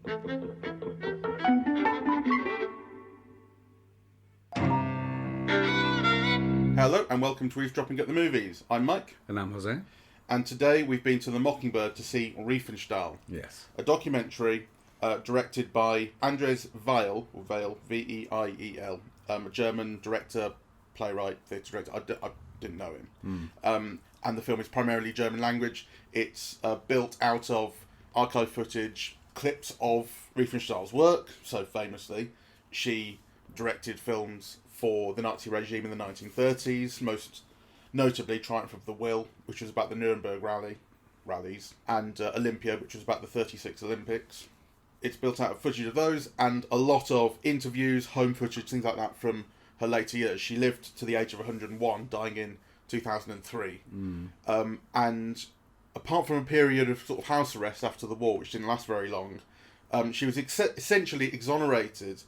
Hello and welcome to Eavesdropping at the Movies. I'm Mike. And I'm Jose. And today we've been to the Mockingbird to see Riefenstahl. Yes. A documentary directed by Andres Veiel, or Veiel, V-E-I-E-L, a German director, playwright, theatre director. I didn't know him. And the film is primarily German language. It's built out of archive footage, clips of Riefenstahl's work. So famously, she directed films for the Nazi regime in the 1930s, most notably Triumph of the Will, which was about the Nuremberg rallies, and Olympia, which was about the 36 Olympics. It's built out of footage of those, and a lot of interviews, home footage, things like that from her later years. She lived to the age of 101, dying in 2003. And apart from a period of sort of house arrest after the war, which didn't last very long, she was essentially exonerated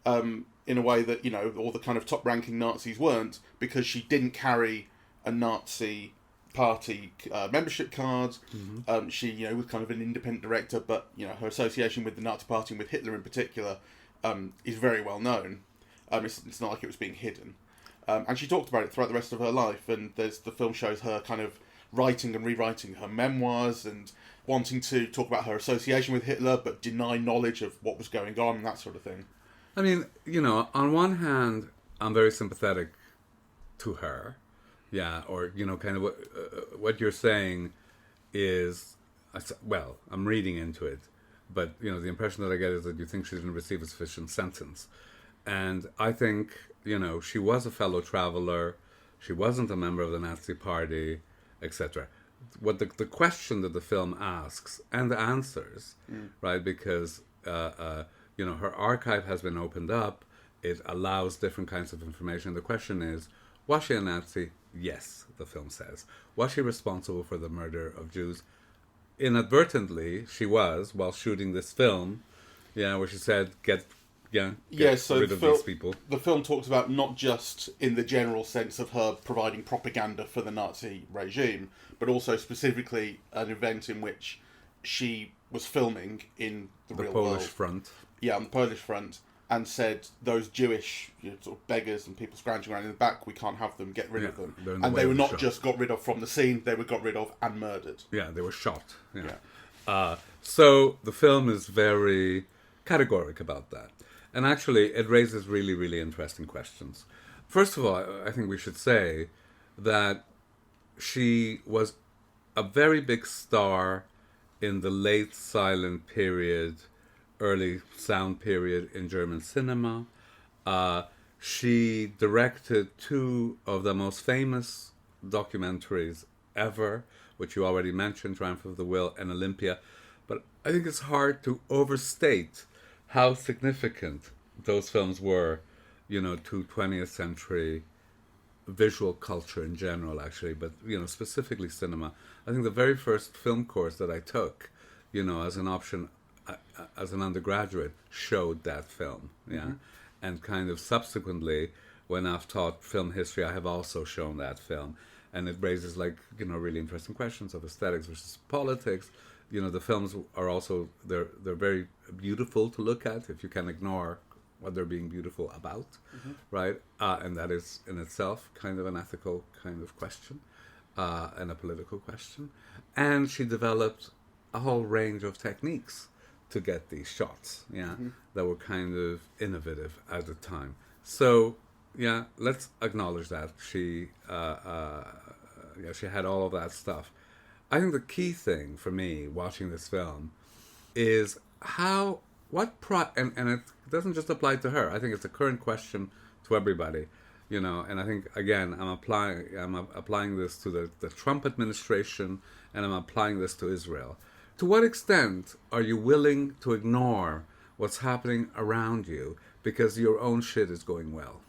in a way that, you know, all the kind of top-ranking Nazis weren't, because she didn't carry a Nazi party membership card. She, you know, was kind of an independent director, but, you know, her association with the Nazi party and with Hitler in particular is very well known. It's not like it was being hidden. And she talked about it throughout the rest of her life, and the film shows her kind of writing and rewriting her memoirs and wanting to talk about her association with Hitler, but deny knowledge of what was going on and that sort of thing. I mean, you know, on one hand, I'm very sympathetic to her. Yeah, or, you know, kind of what you're saying is, well, I'm reading into it, but, you know, the impression that I get is that you think she didn't receive a sufficient sentence. And I think, you know, she was a fellow traveler, she wasn't a member of the Nazi party, etc. What the question that the film asks, and the answers, right, because, you know, her archive has been opened up, it allows different kinds of information. The question is, was she a Nazi? Yes, the film says. Was she responsible for the murder of Jews? Inadvertently, she was, while shooting this film, where she said, get rid of these people. The film talks about not just in the general sense of her providing propaganda for the Nazi regime, but also specifically an event in which she was filming in the real world. The Polish front. Yeah, on the Polish front, and said, those Jewish sort of beggars and people scrounging around in the back, we can't have them, get rid of them. And they were not just got rid of from the scene, they were got rid of and murdered. Yeah, they were shot. So the film is very categoric about that. And actually, it raises really, really interesting questions. First of all, I think we should say that she was a very big star in the late silent period, early sound period in German cinema. She directed two of the most famous documentaries ever, which you already mentioned, Triumph of the Will and Olympia. But I think it's hard to overstate how significant those films were, you know, to 20th century visual culture in general, actually, but, you know, specifically cinema. I think the very first film course that I took, you know, as an option as an undergraduate, showed that film, and kind of subsequently, when I've taught film history, I have also shown that film, and it raises, like, you know, really interesting questions of aesthetics versus politics. You know, the films are also, they're very beautiful to look at if you can ignore what they're being beautiful about, right? And that is in itself kind of an ethical kind of question, and a political question. And she developed a whole range of techniques to get these shots, that were kind of innovative at the time. So, let's acknowledge that she had all of that stuff. I think the key thing for me watching this film is and it doesn't just apply to her. I think it's a current question to everybody, you know. And I think, again, I'm applying this to the Trump administration, and I'm applying this to Israel. To what extent are you willing to ignore what's happening around you because your own shit is going well?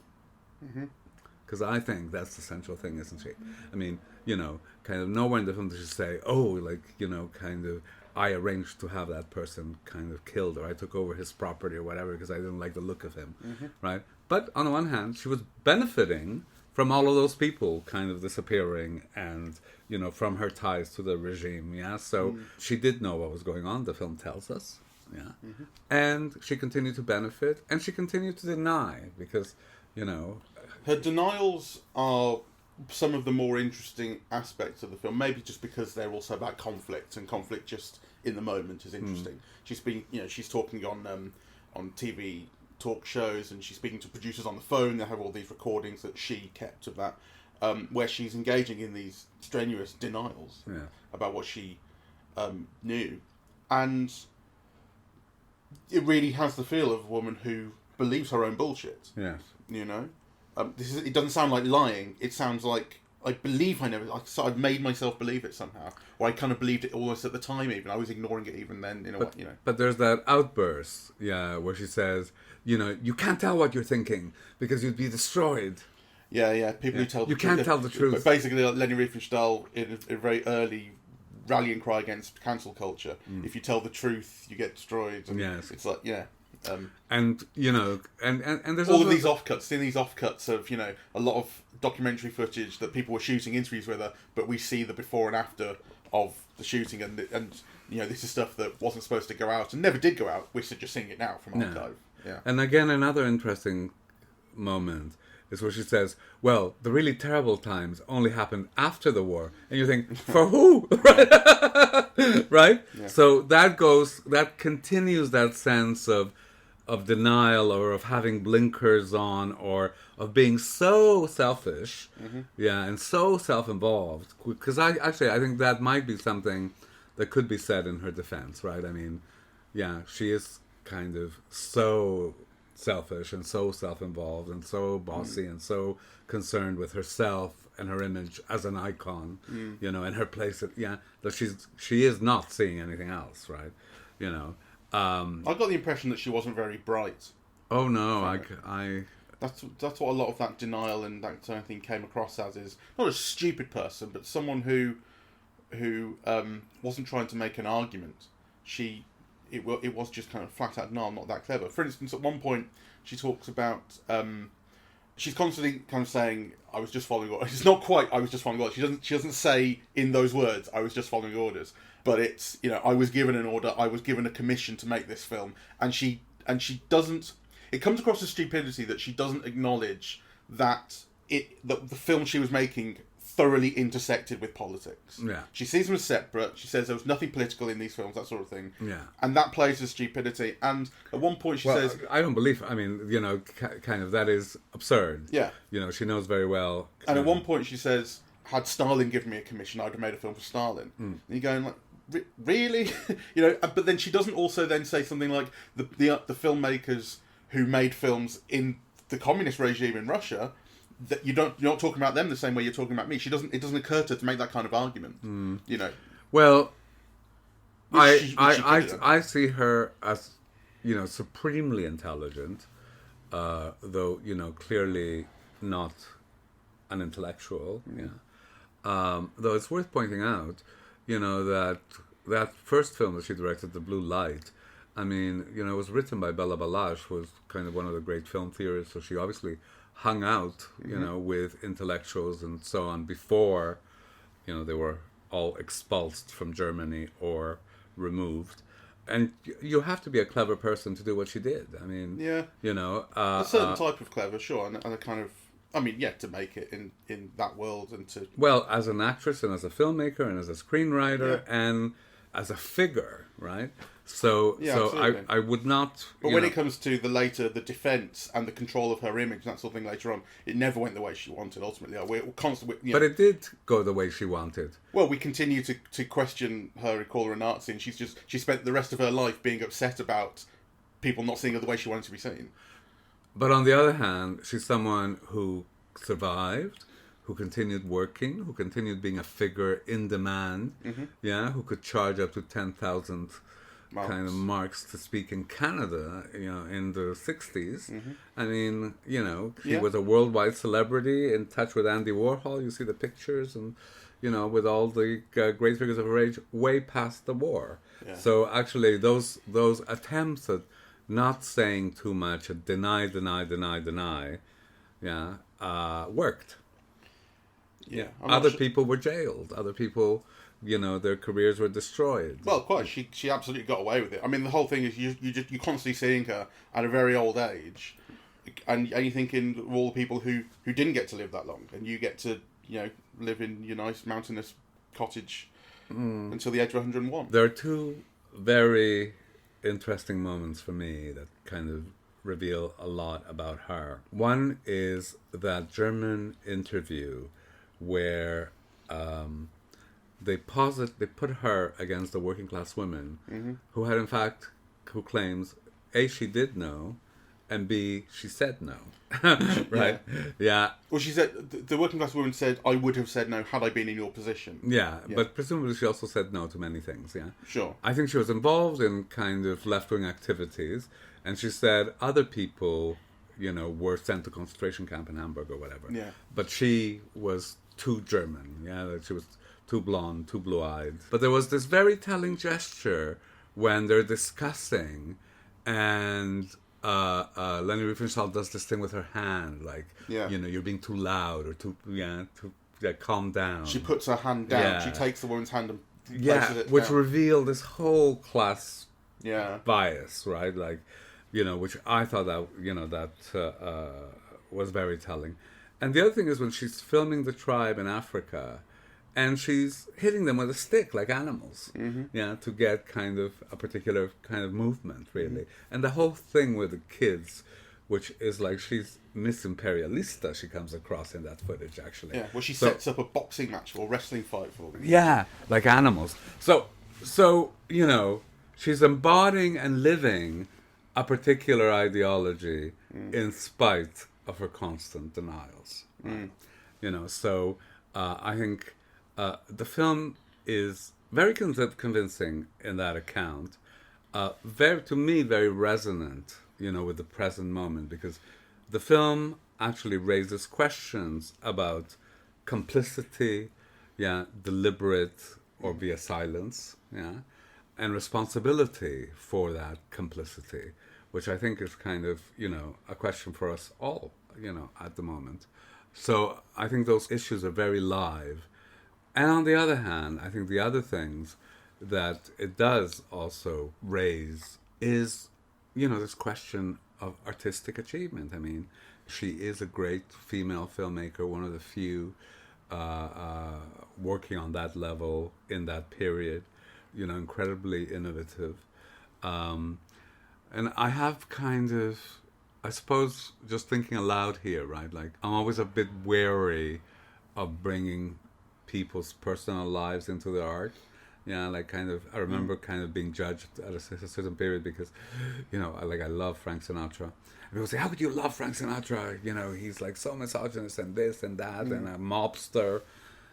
Because I think that's the central thing, isn't it? I mean, you know, kind of nowhere in the film does she say, oh, like, you know, kind of, I arranged to have that person kind of killed, or I took over his property or whatever because I didn't like the look of him, right? But on the one hand, she was benefiting from all of those people kind of disappearing and, you know, from her ties to the regime, So she did know what was going on, the film tells us, Yeah, and she continued to benefit, and she continued to deny because, you know, her denials are some of the more interesting aspects of the film. Maybe just because they're also about conflict, and conflict just in the moment is interesting. She's talking on TV talk shows, and she's speaking to producers on the phone. They have all these recordings that she kept of that, where she's engaging in these strenuous denials about what she knew, and it really has the feel of a woman who believes her own bullshit. Yes, you know, it doesn't sound like lying. It sounds like I believe I never. I've made myself believe it somehow, or I kind of believed it almost at the time. Even I was ignoring it even then. But there's that outburst, where she says, you know, you can't tell what you're thinking because you'd be destroyed. Yeah. People who tell you can't tell the truth. But basically, like Leni Riefenstahl in a very early rallying cry against cancel culture. If you tell the truth, you get destroyed. And it's like and you know, and there's all of these offcuts of, you know, a lot of documentary footage that people were shooting interviews with her, but we see the before and after of the shooting, and you know, this is stuff that wasn't supposed to go out and never did go out. We're just seeing it now from archive. Yeah. And again, another interesting moment is where she says, well, the really terrible times only happened after the war. And you think, for who? Right? Yeah. So that continues that sense of denial, or of having blinkers on, or of being so selfish, and so self-involved. Because I think that might be something that could be said in her defense, right? I mean, she is kind of so selfish and so self-involved and so bossy and so concerned with herself and her image as an icon, you know, and her place that she is not seeing anything else, right? You know, I got the impression that she wasn't very bright. Oh no, that's what a lot of that denial and that kind of thing came across as, is not a stupid person, but someone who wasn't trying to make an argument. It was just kind of flat out, no, I'm not that clever. For instance, at one point, she talks about, she's constantly kind of saying, I was just following orders. It's not quite, I was just following orders. She doesn't say in those words, I was just following orders. But it's, you know, I was given an order, I was given a commission to make this film. And she doesn't, it comes across as stupidity that she doesn't acknowledge that the film she was making thoroughly intersected with politics. Yeah. She sees them as separate. She says there was nothing political in these films, that sort of thing. Yeah. And that plays as stupidity. And at one point she says... I don't believe... I mean, you know, kind of, that is absurd. Yeah. You know, she knows very well... And at one point she says, had Stalin given me a commission, I'd have made a film for Stalin. And you're going like, really? You know, but then she doesn't also then say something like, the filmmakers who made films in the communist regime in Russia... that you're not talking about them the same way you're talking about me. It doesn't occur to her to make that kind of argument. You know. Well, I see her as, you know, supremely intelligent, though, you know, clearly not an intellectual. Though it's worth pointing out, you know, that first film that she directed, The Blue Light, I mean, you know, it was written by Bela Balázs, who was kind of one of the great film theorists. So she obviously hung out, you know, with intellectuals and so on before, you know, they were all expulsed from Germany or removed. And you have to be a clever person to do what she did. I mean, you know... a certain type of clever, sure, and a kind of... I mean, to make it in that world and to... Well, as an actress and as a filmmaker and as a screenwriter and as a figure, right? So I would not... But when it comes to the defence and the control of her image and that sort of thing later on, it never went the way she wanted, ultimately. We're constantly... But it did go the way she wanted. Well, we continue to question her and call her a Nazi, and she spent the rest of her life being upset about people not seeing her the way she wanted to be seen. But on the other hand, she's someone who survived, who continued working, who continued being a figure in demand, who could charge up to 10,000 kind of marks to speak in Canada, you know, in the 60s. I mean, you know, he was a worldwide celebrity, in touch with Andy Warhol. You see the pictures, and, you know, with all the great figures of her age, way past the war. Yeah. So actually, those attempts at not saying too much, at deny, worked. Yeah. Other people were jailed. Other people their careers were destroyed. Well, quite. She absolutely got away with it. I mean, the whole thing is you're constantly seeing her at a very old age, and you're thinking of all the people who didn't get to live that long, and you get to live in your nice mountainous cottage until the age of 101. There are two very interesting moments for me that kind of reveal a lot about her. One is that German interview where they put her against a working class woman who claims A, she did know, and B, she said no. Right? Yeah. Well, she said, the working class woman said, I would have said no had I been in your position. Yeah, but presumably she also said no to many things, yeah? Sure. I think she was involved in kind of left-wing activities, and she said other people, were sent to concentration camp in Hamburg or whatever. Yeah. But she was too German, that she was too blonde, too blue-eyed. But there was this very telling gesture when they're discussing, and Leni Riefenstahl does this thing with her hand, like, you're being too loud, or too calm down. She puts her hand down. Yeah. She takes the woman's hand and places it which down. revealed this whole class bias, right? Like, which I thought that was very telling. And the other thing is when she's filming the tribe in Africa, and she's hitting them with a stick like animals, to get kind of a particular kind of movement, really. And the whole thing with the kids, which is like she's Miss Imperialista, she comes across in that footage, actually. Yeah, well, she sets up a boxing match or wrestling fight for them. Yeah, like animals. So she's embodying and living a particular ideology in spite of her constant denials. So I think the film is very convincing in that account. To me, very resonant, with the present moment, because the film actually raises questions about complicity, deliberate or via silence, and responsibility for that complicity, which I think is kind of, a question for us all, at the moment. So I think those issues are very live. And on the other hand, I think the other things that it does also raise is, this question of artistic achievement. I mean, she is a great female filmmaker, one of the few working on that level in that period, incredibly innovative. And I have kind of, I suppose, just thinking aloud here, right? Like, I'm always a bit wary of bringing people's personal lives into their art. I remember kind of being judged at a certain period because, I love Frank Sinatra. And people say, how could you love Frank Sinatra? He's like so misogynist and this and that and a mobster.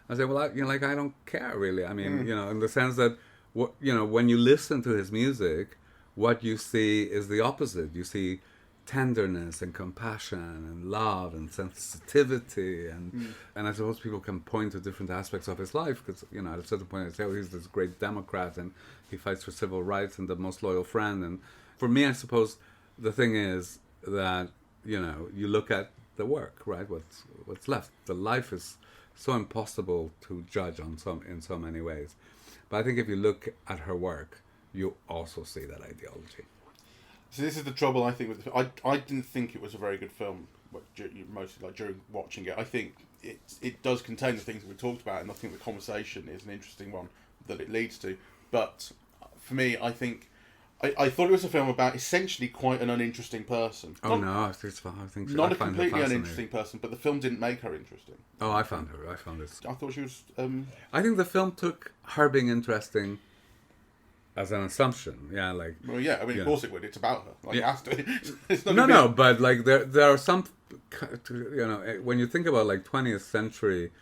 I say, well, I don't care really. I mean, in the sense that, when you listen to his music, what you see is the opposite. You see tenderness and compassion and love and sensitivity and I suppose people can point to different aspects of his life because at a certain point they say, oh, he's this great Democrat and he fights for civil rights and the most loyal friend. And for me, I suppose the thing is that you look at the work, right? What's left. The life is so impossible to judge in so many ways. But I think if you look at her work, you also see that ideology. So this is the trouble, I think, with the, I didn't think it was a very good film, mostly during watching it. I think it does contain the things that we talked about, and I think the conversation is an interesting one that it leads to. But for me, I think I thought it was a film about essentially quite an uninteresting person. I think not a completely uninteresting person, but the film didn't make her interesting. Oh, I found it. I thought she was. I think the film took her being interesting as an assumption, Well, yeah, I mean, of course it would. It's about her. It has to. It's not no, but there are some, when you think about 20th century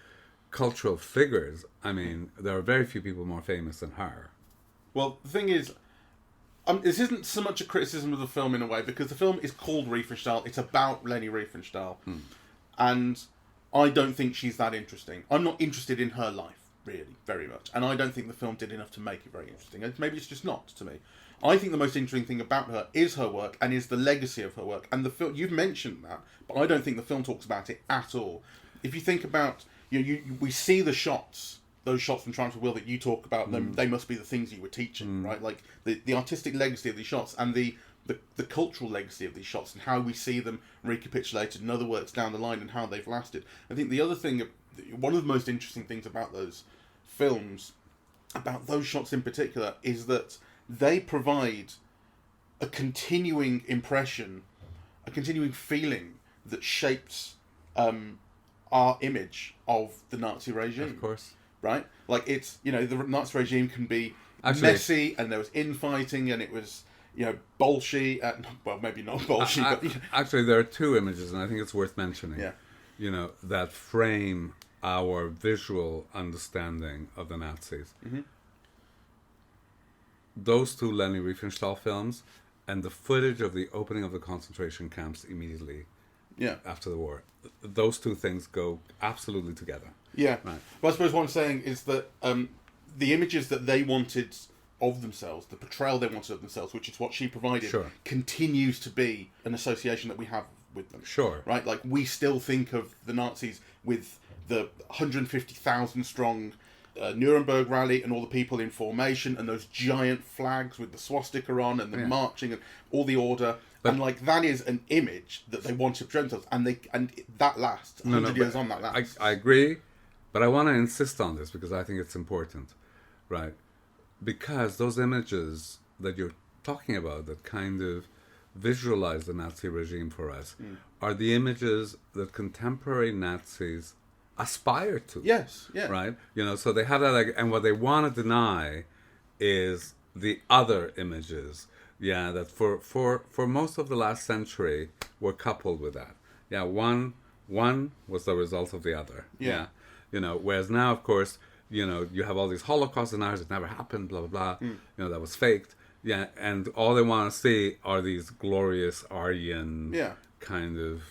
cultural figures, I mean, there are very few people more famous than her. Well, the thing is, this isn't so much a criticism of the film in a way, because the film is called Riefenstahl. It's about Leni Riefenstahl, and I don't think she's that interesting. I'm not interested in her life. Really, very much. And I don't think the film did enough to make it very interesting. Maybe it's just not, to me. I think the most interesting thing about her is her work and is the legacy of her work. And the film, you've mentioned that, but I don't think the film talks about it at all. If you think about, we see the shots those shots from Triumph of the Will that you talk about, them, they must be the things you were teaching, right? Like the artistic legacy of these shots and the cultural legacy of these shots and how we see them recapitulated in other works down the line and how they've lasted. I think the other thing, one of the most interesting things about those films, about those shots in particular, is that they provide a continuing impression, a continuing feeling that shapes our image of the Nazi regime. Of course. Right? Like, it's, the Nazi regime can be messy, and there was infighting, and it was, Bolshevik, well, maybe not Bolshevik, but... Actually, there are two images, and I think it's worth mentioning, that frame our visual understanding of the Nazis. Mm-hmm. Those two Leni Riefenstahl films, and the footage of the opening of the concentration camps immediately after the war. Those two things go absolutely together. Yeah. Right. But I suppose what I'm saying is that the images that they wanted of themselves, the portrayal they wanted of themselves, which is what she provided, continues to be an association that we have with them. Sure. Right? Like, we still think of the Nazis with the 150,000 strong Nuremberg rally and all the people in formation and those giant flags with the swastika on and the marching and all the order. But, and like, that is an image that they want to present us, and that lasts 100 years on. That lasts. I agree, but I want to insist on this because I think it's important, right? Because those images that you're talking about that kind of visualize the Nazi regime for us are the images that contemporary Nazis aspire to. Yes, yeah. Right? So they have that, and what they want to deny is the other images. Yeah, that for most of the last century were coupled with that. Yeah, one was the result of the other. Yeah. Whereas now, of course, you have all these Holocaust deniers, it never happened, blah, blah, blah. That was faked. Yeah, and all they want to see are these glorious Aryan kind of,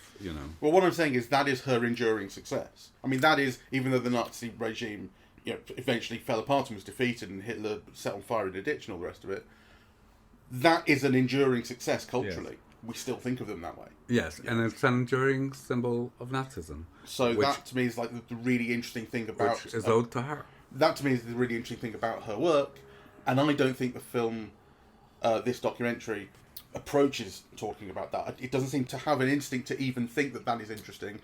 Well, what I'm saying is that is her enduring success. I mean, that is, even though the Nazi regime, eventually fell apart and was defeated and Hitler set on fire in a ditch and all the rest of it, that is an enduring success culturally. Yes. We still think of them that way. Yes, and it's an enduring symbol of Nazism. So that, to me, is like the really interesting thing about... Which is owed to her. That, to me, is the really interesting thing about her work. And I don't think the film, this documentary, approaches talking about that. It doesn't seem to have an instinct to even think that that is interesting.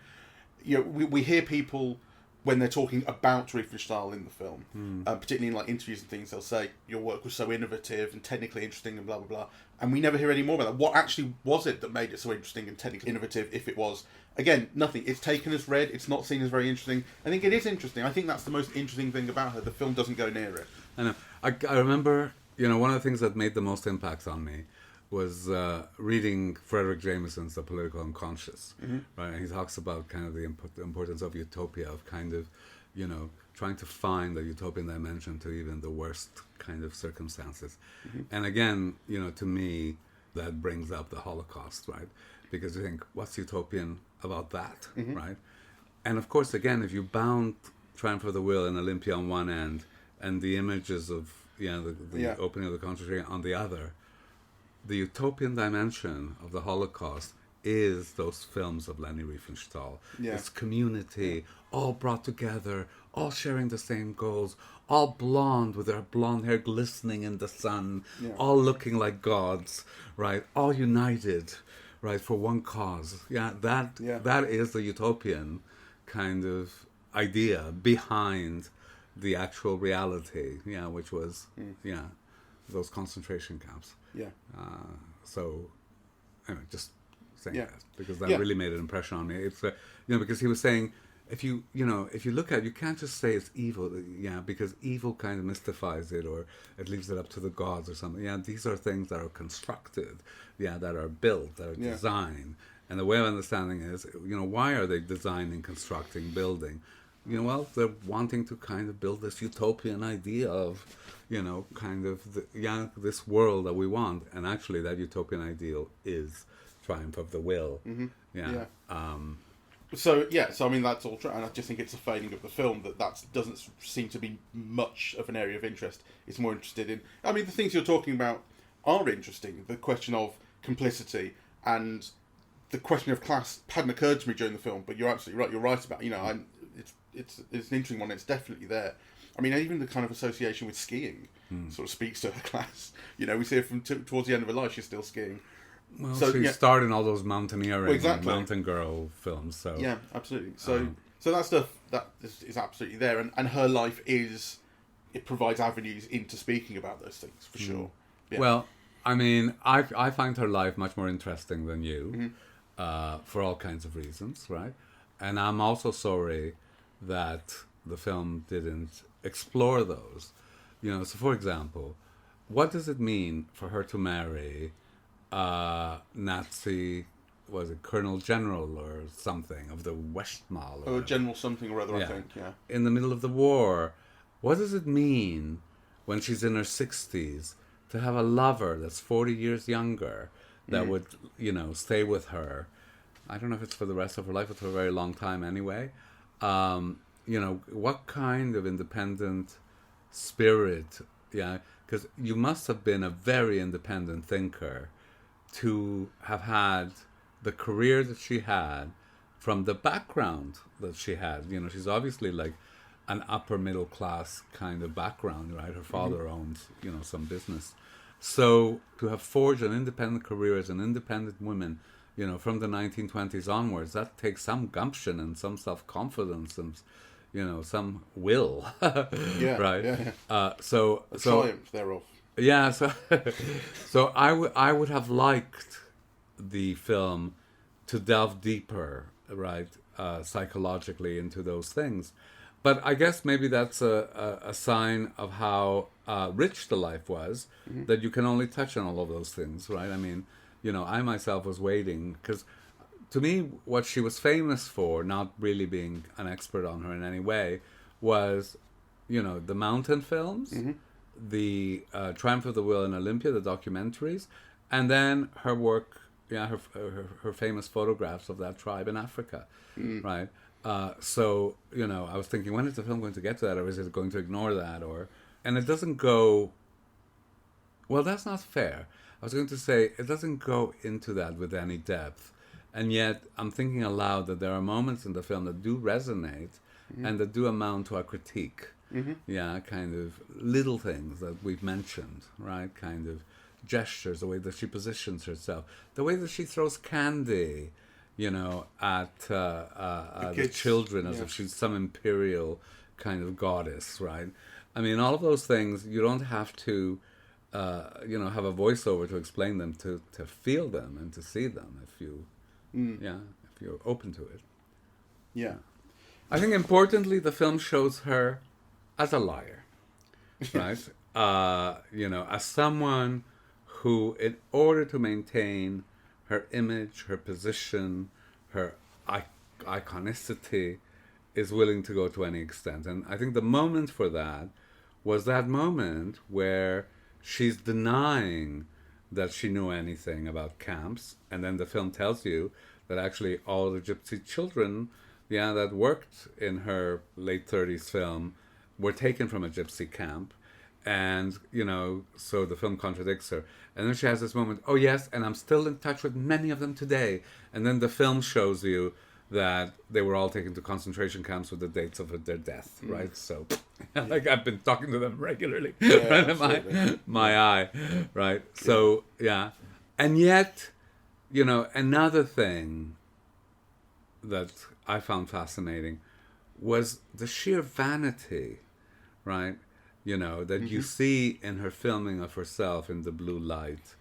We hear people, when they're talking about Riefenstahl in the film, particularly in like interviews and things, they'll say, your work was so innovative and technically interesting and blah, blah, blah. And we never hear any more about that. What actually was it that made it so interesting and technically innovative, if it was? Again, nothing. It's taken as read. It's not seen as very interesting. I think it is interesting. I think that's the most interesting thing about her. The film doesn't go near it. I know. I remember, one of the things that made the most impact on me was reading Frederick Jameson's The Political Unconscious, right? And he talks about kind of the importance of utopia, of kind of, trying to find the utopian dimension to even the worst kind of circumstances. And again, to me, that brings up the Holocaust, right? Because you think, what's utopian about that, right? And of course, again, if you bound Triumph of the Will and Olympia on one end, and the images of the opening of the concentration on the other, the utopian dimension of the Holocaust is those films of Leni Riefenstahl. It's community, all brought together, all sharing the same goals, all blonde with their blonde hair glistening in the sun, all looking like gods, right? All united, right, for one cause. That is the utopian kind of idea behind the actual reality, which was, those concentration camps. So, anyway, just saying that, because that really made an impression on me. It's, because he was saying, if you look at it, you can't just say it's evil, because evil kind of mystifies it, or it leaves it up to the gods or something. These are things that are constructed, that are built, that are designed. And the way of understanding is, why are they designing, constructing, building? Well, they're wanting to kind of build this utopian idea of, kind of this world that we want. And actually, that utopian ideal is Triumph of the Will. So I mean, that's all true. And I just think it's a failing of the film that doesn't seem to be much of an area of interest. It's more interested in... I mean, the things you're talking about are interesting. The question of complicity and the question of class hadn't occurred to me during the film, but you're absolutely right. You're right about, it's an interesting one. It's definitely there. I mean, even the kind of association with skiing sort of speaks to her class. You know, we see her from towards the end of her life, she's still skiing. Well, so, she starred in all those mountaineering and mountain girl films. So yeah, absolutely. So that stuff that is absolutely there, and her life it provides avenues into speaking about those things for sure. Yeah. Well, I mean, I find her life much more interesting than you, for all kinds of reasons, right? And I'm also sorry that the film didn't explore those. You know, so for example, what does it mean for her to marry Nazi, was it Colonel General or something of the Westmalle? Or General something or other, I think, in the middle of the war. What does it mean when she's in her 60s to have a lover that's 40 years younger that would, you know, stay with her? I don't know if it's for the rest of her life, but for a very long time anyway. You know, what kind of independent spirit, because you must have been a very independent thinker to have had the career that she had from the background that she had. You know, she's obviously like an upper middle class kind of background, right? Her father owns, you know, some business. So to have forged an independent career as an independent woman, you know, from the 1920s onwards, that takes some gumption and some self-confidence and, you know, some will, right? So triumph thereof. Yeah, so I would have liked the film to delve deeper, right, psychologically into those things. But I guess maybe that's a sign of how rich the life was, that you can only touch on all of those things, right? I mean, you know, I myself was waiting, because to me, what she was famous for, not really being an expert on her in any way, was, you know, the mountain films, the Triumph of the Will and Olympia, the documentaries, and then her work, her famous photographs of that tribe in Africa, right? So, you know, I was thinking, when is the film going to get to that, or is it going to ignore that? And it doesn't go, well, that's not fair. I was going to say, it doesn't go into that with any depth. And yet, I'm thinking aloud that there are moments in the film that do resonate and that do amount to a critique. Yeah, kind of little things that we've mentioned, right? Kind of gestures, the way that she positions herself, the way that she throws candy, you know, at the children as if she's some imperial kind of goddess, right? I mean, all of those things, you don't have to, you know, have a voiceover to explain them, to feel them and to see them if you, if you're open to it. Yeah. I think importantly, the film shows her as a liar, right? You know, as someone who, in order to maintain her image, her position, her iconicity, is willing to go to any extent. And I think the moment for that was that moment where she's denying that she knew anything about camps, and then the film tells you that actually all the gypsy children, that worked in her late 30s film were taken from a gypsy camp. And, you know, so the film contradicts her. And then she has this moment, oh yes, and I'm still in touch with many of them today. And then the film shows you that they were all taken to concentration camps with the dates of their death, right? So, like, I've been talking to them regularly, right in my eye, right? So, And yet, you know, another thing that I found fascinating was the sheer vanity, right? You know, that you see in her filming of herself in the blue light,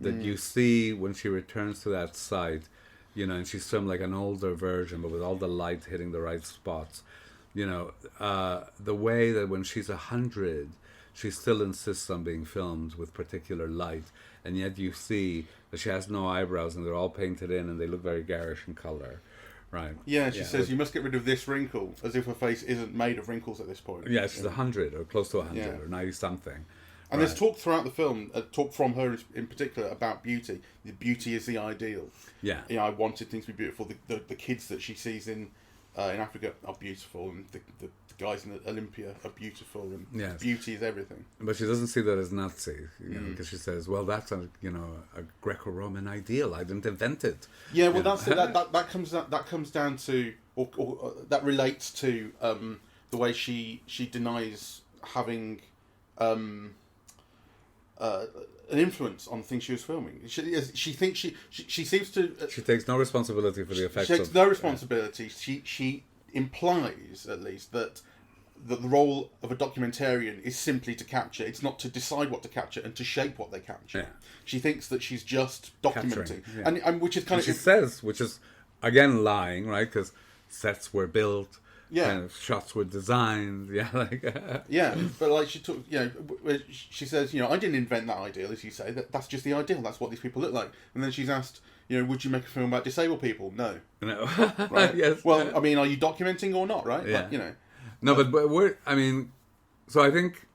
that you see when she returns to that site, you know, and she's filmed like an older version, but with all the light hitting the right spots. You know, the way that when she's 100, she still insists on being filmed with particular light, and yet you see that she has no eyebrows and they're all painted in and they look very garish in color. Right. Yeah, she says, you must get rid of this wrinkle, as if her face isn't made of wrinkles at this point. Yeah, she's 100 or close to 100 or 90-something. And there's talk throughout the film, talk from her in particular, about beauty. The beauty is the ideal. Yeah. You know, I wanted things to be beautiful. The kids that she sees in Africa are beautiful, and the guys in Olympia are beautiful, and beauty is everything. But she doesn't see that as Nazi, you know, because she says, well, that's a Greco-Roman ideal. I didn't invent it. Yeah, well, that comes down to, or that relates to the way she denies having an influence on the things she was filming. She thinks she seems to. She takes no responsibility for the effects. She takes no responsibility. She implies, at least, that the role of a documentarian is simply to capture. It's not to decide what to capture and to shape what they capture. Yeah. She thinks that she's just documenting, and which is kind of. She says, which is again lying, right? Because sets were built. Yeah, kind of shots were designed. Yeah, yeah, but like she took, she says, I didn't invent that ideal, as you say. That's just the ideal. That's what these people look like. And then she's asked, would you make a film about disabled people? No. Right? Yes. Well, I mean, are you documenting or not? Right? Yeah. Like, No, but we're. I mean, so I think,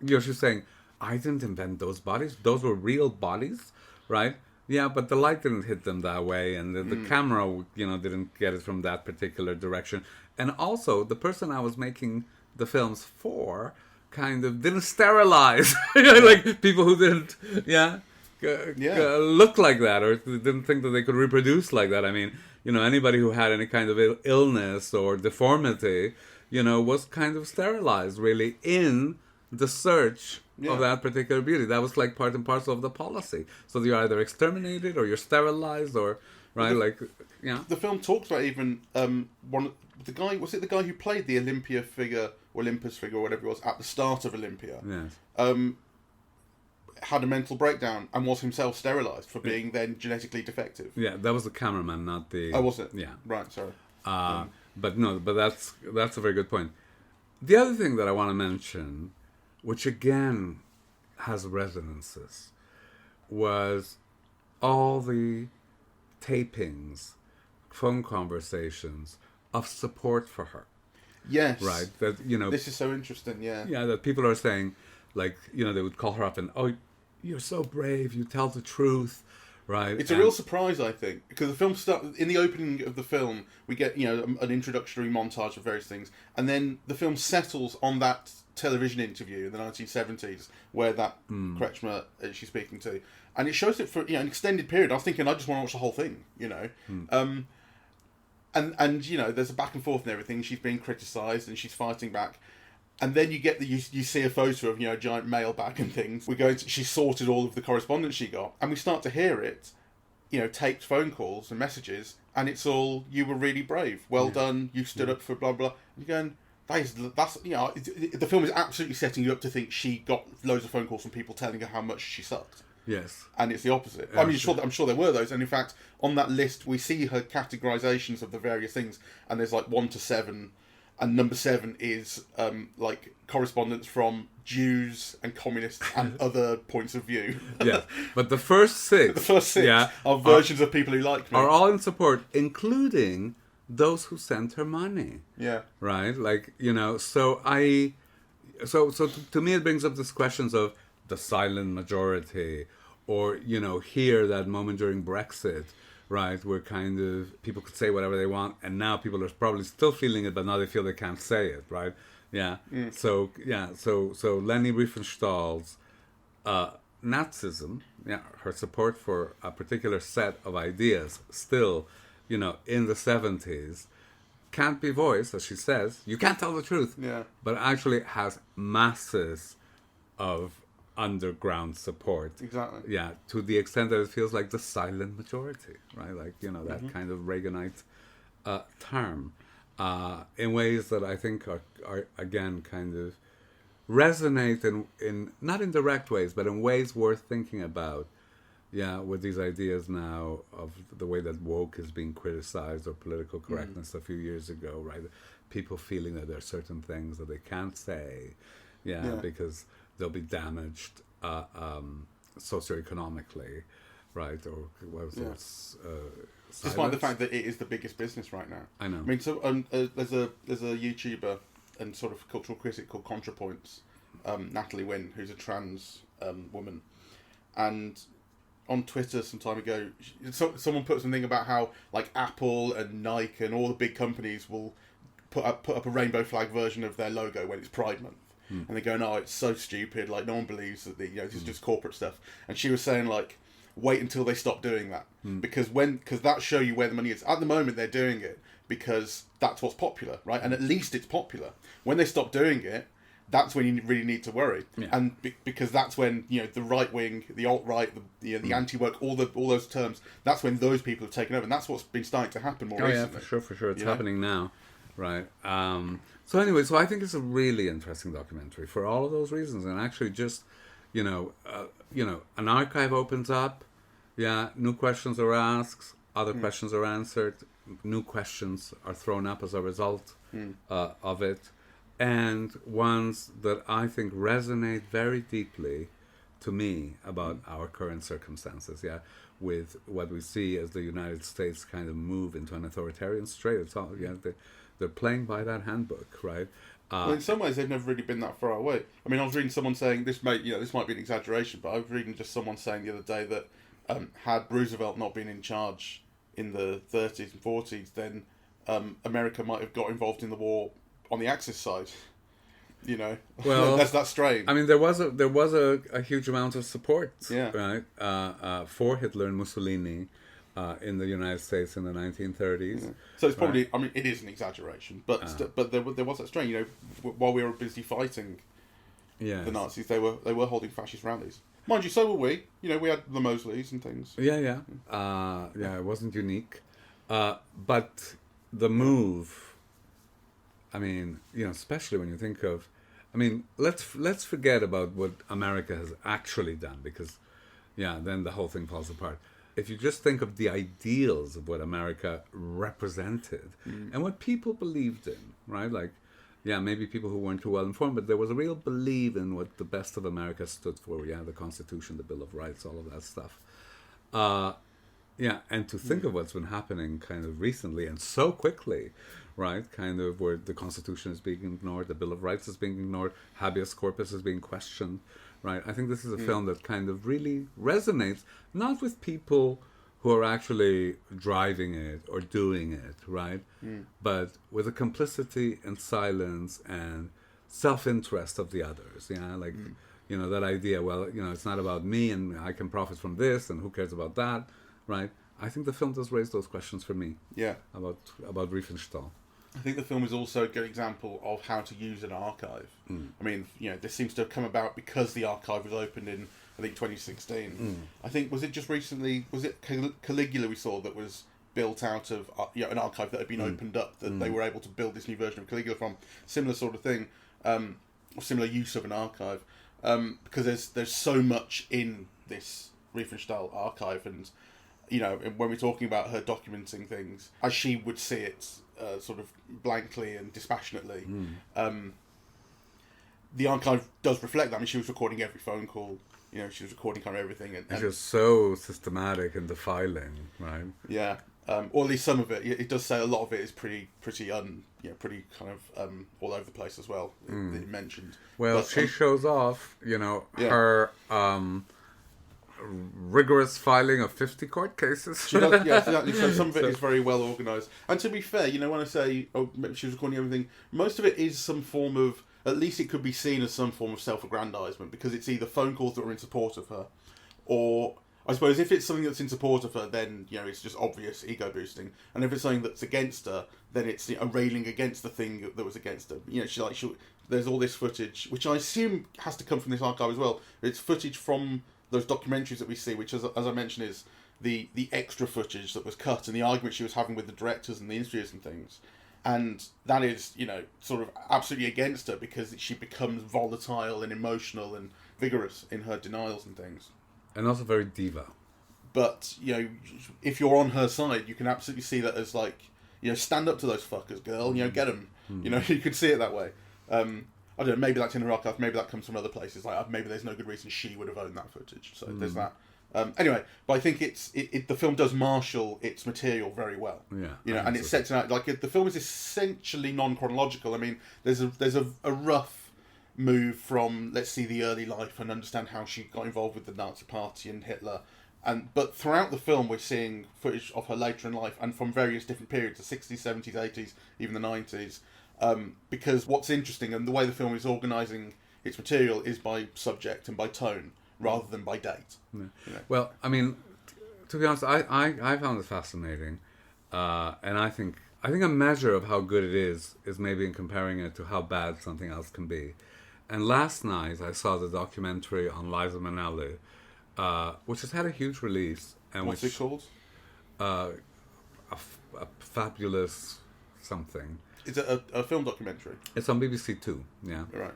she's saying, I didn't invent those bodies. Those were real bodies, right? Yeah, but the light didn't hit them that way, and the camera, didn't get it from that particular direction. And also, the person I was making the films for kind of didn't sterilize, like people who didn't, look like that, or didn't think that they could reproduce like that. I mean, anybody who had any kind of illness or deformity, was kind of sterilized, really, in the search of that particular beauty. That was like part and parcel of the policy. So you're either exterminated or you're sterilized, or The film talks about even the guy. Was it the guy who played the Olympus figure, or whatever it was, at the start of Olympia? Yes. Had a mental breakdown and was himself sterilised for being then genetically defective. Yeah, that was the cameraman, not the. Oh, was it? Yeah. Right. Sorry. But that's a very good point. The other thing that I want to mention, which again has resonances, was all the tapings, phone conversations of support for her. Yes. Right. That This is so interesting. Yeah. Yeah. That people are saying, they would call her up and, oh, you're so brave. You tell the truth. Right. It's a real surprise, I think, because the film in the opening of the film, we get an introductory montage of various things, and then the film settles on that television interview in the 1970s where that Kretschmer she's speaking to, and it shows it for an extended period. I was thinking, I just want to watch the whole thing, and there's a back and forth and everything. She's being criticised and she's fighting back. And then you see a photo of a giant mailbag and things. She sorted all of the correspondence she got, and we start to hear it, taped phone calls and messages, and it's all, you were really brave, well done, you stood up for blah blah. And you're going, the film is absolutely setting you up to think she got loads of phone calls from people telling her how much she sucked. Yes, and it's the opposite. I mean, I'm sure there were those, and in fact, on that list we see her categorizations of the various things, and there's like 1 to 7. And number 7 is correspondence from Jews and communists and other points of view. Yeah, but the first 6, are versions of people who like me. Are all in support, including those who sent her money. Yeah. Right? So to me it brings up these questions of the silent majority, or, here, that moment during Brexit, right, where kind of people could say whatever they want, and now people are probably still feeling it, but now they feel they can't say it, right? Yeah. So Leni Riefenstahl's Nazism, her support for a particular set of ideas, still, in the 70s, can't be voiced, as she says. You can't tell the truth. Yeah. But actually has masses of underground support. Exactly. Yeah, to the extent that it feels like the silent majority, right? That kind of Reaganite term, in ways that I think are again kind of resonate in not in direct ways, but in ways worth thinking about. Yeah, with these ideas now of the way that woke is being criticized, or political correctness a few years ago, right? People feeling that there are certain things that they can't say, because they'll be damaged socioeconomically, right? Or despite the fact that it is the biggest business right now. I know. I mean, so there's a YouTuber and sort of cultural critic called ContraPoints, Natalie Wynn, who's a trans woman, and on Twitter some time ago, someone put something about how Apple and Nike and all the big companies will put up a rainbow flag version of their logo when it's Pride Month. And they're going, oh, it's so stupid, no one believes that this is just corporate stuff. And she was saying, wait until they stop doing that. Because that show you where the money is. At the moment, they're doing it because that's what's popular, right? And at least it's popular. When they stop doing it, that's when you really need to worry. Yeah. And because that's when, the right wing, the alt-right, the anti-work, all those terms, that's when those people have taken over. And that's what's been starting to happen more recently. Yeah, for sure. It's happening now. Right. So anyway, I think it's a really interesting documentary for all of those reasons. And actually just, an archive opens up. Yeah, new questions are asked, other questions are answered, new questions are thrown up as a result of it. And ones that I think resonate very deeply to me about our current circumstances, with what we see as the United States kind of move into an authoritarian state. It's all, they're playing by that handbook, right? Well, in some ways, they've never really been that far away. I mean, I was reading someone saying, this might be an exaggeration, but I was reading just someone saying the other day that had Roosevelt not been in charge in the 30s and 40s, then America might have got involved in the war on the Axis side, Well, that's strange. I mean, there was a huge amount of support, right, for Hitler and Mussolini in the United States in the 1930s. Yeah. So it's probably, right. I mean, it is an exaggeration, but there was that strain. While we were busy fighting the Nazis, they were holding fascist rallies. Mind you, so were we. We had the Mosleys and things. Yeah. It wasn't unique, but the move. I mean, especially when you think of, let's forget about what America has actually done, because, then the whole thing falls apart. If you just think of the ideals of what America represented and what people believed in, right? Like, maybe people who weren't too well informed, but there was a real belief in what the best of America stood for. The Constitution, the Bill of Rights, all of that stuff. And to think of what's been happening kind of recently and so quickly, right? Kind of where the Constitution is being ignored, the Bill of Rights is being ignored, habeas corpus is being questioned, right? I think this is a film that kind of really resonates, not with people who are actually driving it or doing it, right? But with the complicity and silence and self-interest of the others, that idea, it's not about me and I can profit from this and who cares about that, right? I think the film does raise those questions for me. Yeah. About Riefenstahl. I think the film is also a good example of how to use an archive. I mean, this seems to have come about because the archive was opened in, I think, 2016. I think, was it just recently, was it Caligula we saw that was built out of an archive that had been opened up, that they were able to build this new version of Caligula from? Similar sort of thing, or similar use of an archive, because there's so much in this Riefenstahl archive, and when we're talking about her documenting things as she would see it, sort of blankly and dispassionately, the archive does reflect that. I mean, she was recording every phone call. She was recording kind of everything, and it's just so systematic and defiling, right? Yeah, or at least some of it. It does say a lot of it is pretty kind of all over the place as well. It mentioned. Well, she shows off, her. Rigorous filing of 50 court cases. She does, yeah, exactly. So some of it is very well organised. And to be fair, when I say, she was recording everything, most of it is some form of, at least it could be seen as some form of self-aggrandisement, because it's either phone calls that are in support of her, or, I suppose, if it's something that's in support of her, then, it's just obvious ego boosting. And if it's something that's against her, then it's a railing against the thing that was against her. There's all this footage, which I assume has to come from this archive as well. It's footage from those documentaries that we see, which, as I mentioned, is the extra footage that was cut and the argument she was having with the directors and the interviewers and things. And that is, sort of absolutely against her, because she becomes volatile and emotional and vigorous in her denials and things. And also very diva. But, if you're on her side, you can absolutely see that as like, stand up to those fuckers, girl, get them. You could see it that way. I don't know, maybe that's in her archive, maybe that comes from other places. Like, maybe there's no good reason she would have owned that footage. So there's that. Anyway, but I think the film does marshal its material very well. Yeah. And it sets it out, like, the film is essentially non-chronological. I mean, there's a rough move from, let's see, the early life and understand how she got involved with the Nazi Party and Hitler. But throughout the film, we're seeing footage of her later in life and from various different periods, the 60s, 70s, 80s, even the 90s. Because what's interesting, and the way the film is organising its material, is by subject and by tone rather than by date. Yeah. Well, I mean, to be honest, I found it fascinating, and I think a measure of how good it is maybe in comparing it to how bad something else can be. And last night I saw the documentary on Liza Minnelli, which has had a huge release. And what's it called? A fabulous something. Is it a film documentary? It's on BBC Two. Yeah. Right.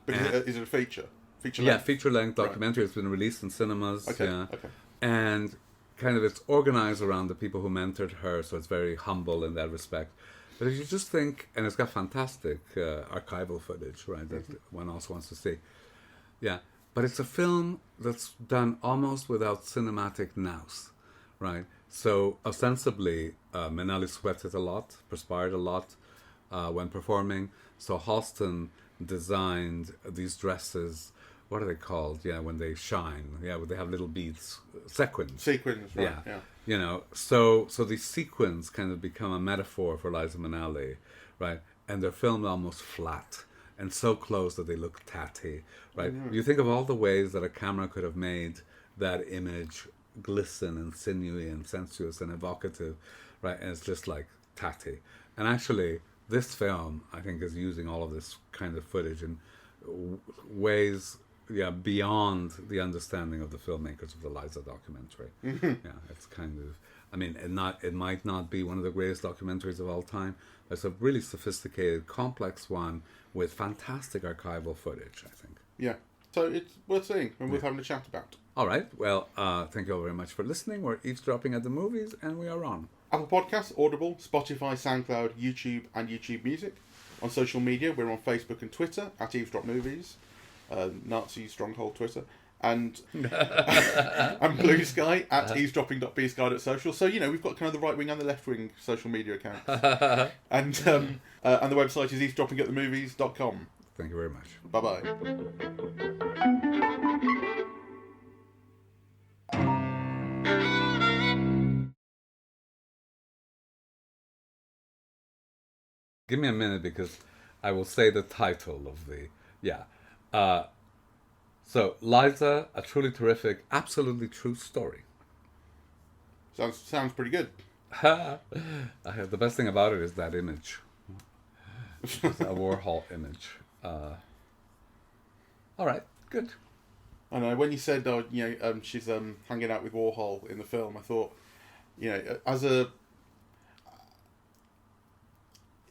But is it a feature? Feature yeah, length? feature-length documentary. Right. It's been released in cinemas. Okay. Yeah. Okay. And kind of it's organized around the people who mentored her, so it's very humble in that respect. But if you just think, and it's got fantastic archival footage, right, that one also wants to see. Yeah, but it's a film that's done almost without cinematic nous, right? So ostensibly, Minnelli sweated a lot, perspired a lot when performing. So Halston designed these dresses. What are they called? Yeah, when they shine. Yeah, when they have little beads, sequins. Sequins, right? Yeah. You know, so these sequins kind of become a metaphor for Liza Minnelli, right? And they're filmed almost flat and so close that they look tatty, right? Mm-hmm. You think of all the ways that a camera could have made that image glisten and sinewy and sensuous and evocative, right? And it's just like tatty. And actually, this film, I think, is using all of this kind of footage in ways, beyond the understanding of the filmmakers of the Liza documentary. Mm-hmm. Yeah, it's kind of, I mean, it might not be one of the greatest documentaries of all time, but it's a really sophisticated, complex one with fantastic archival footage, I think. Yeah, so it's worth seeing and worth having a chat about. All right, well, thank you all very much for listening. We're eavesdropping at the movies, and we are on Apple Podcasts, Audible, Spotify, SoundCloud, YouTube, and YouTube Music. On social media, we're on Facebook and Twitter at Eavesdrop Movies. Nazi stronghold Twitter, and and Blue Sky at eavesdropping.bsky.social. So we've got kind of the right wing and the left wing social media accounts, and the website is eavesdroppingatthemovies.com. Thank you very much. Bye bye. Give me a minute because I will say the title of the so Liza, a truly terrific, absolutely true story. Sounds pretty good. The best thing about it is that image. It's a Warhol image. All right, good. I know when you said she's hanging out with Warhol in the film, I thought, as a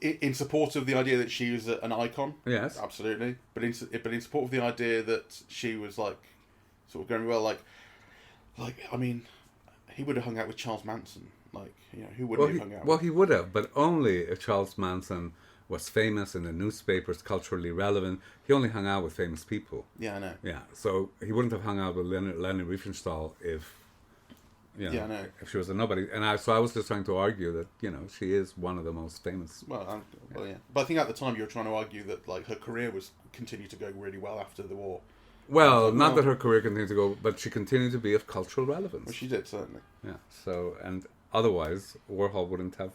in support of the idea that she was an icon, yes, absolutely. But in support of the idea that she was like sort of going well, like I mean, he would have hung out with Charles Manson, who wouldn't have hung out? Well, he would have, but only if Charles Manson was famous in the newspapers, culturally relevant. He only hung out with famous people. Yeah, I know. Yeah, so he wouldn't have hung out with Leni Riefenstahl if. I know. If she was a nobody, and I was just trying to argue that she is one of the most famous. Well, yeah, but I think at the time you were trying to argue that her career was continued to go really well after the war. Well, not that her career continued to go, but she continued to be of cultural relevance. Well, she did, certainly. Yeah. So, and otherwise, Warhol wouldn't have.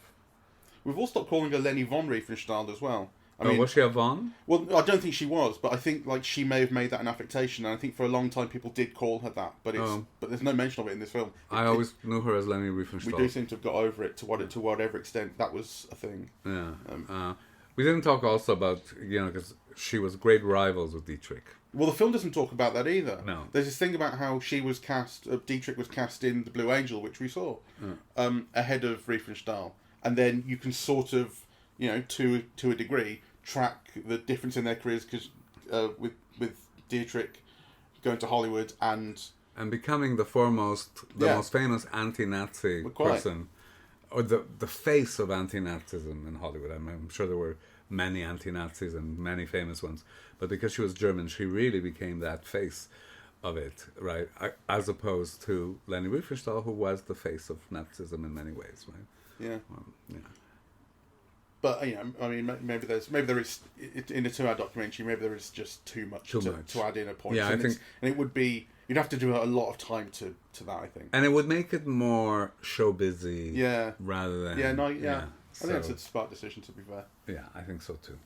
We've all stopped calling her Leni von Riefenstahl as well. I mean, was she a von? Well, I don't think she was, but I think she may have made that an affectation, and I think for a long time people did call her that, but but there's no mention of it in this film. I always knew her as Leni Riefenstahl. We do seem to have got over it to whatever extent that was a thing. Yeah. We didn't talk also about because she was great rivals with Dietrich. Well, the film doesn't talk about that either. No. There's this thing about how she was cast. Dietrich was cast in The Blue Angel, which we saw, ahead of Riefenstahl, and then you can sort of to a degree, track the difference in their careers because with Dietrich going to Hollywood and becoming the most famous anti-Nazi person, or the face of anti-Nazism in Hollywood. I'm sure there were many anti-Nazis and many famous ones, but because she was German, she really became that face of it, right? As opposed to Leni Riefenstahl, who was the face of Nazism in many ways, right? Yeah. Yeah. But I mean, maybe there is in a 2-hour documentary. Maybe there is just too much to add in a point. Yeah, I think, and it would be you'd have to do a lot of time to that. I think, and it would make it more showbizy. Yeah. Rather than I think that's a smart decision. To be fair. Yeah, I think so too.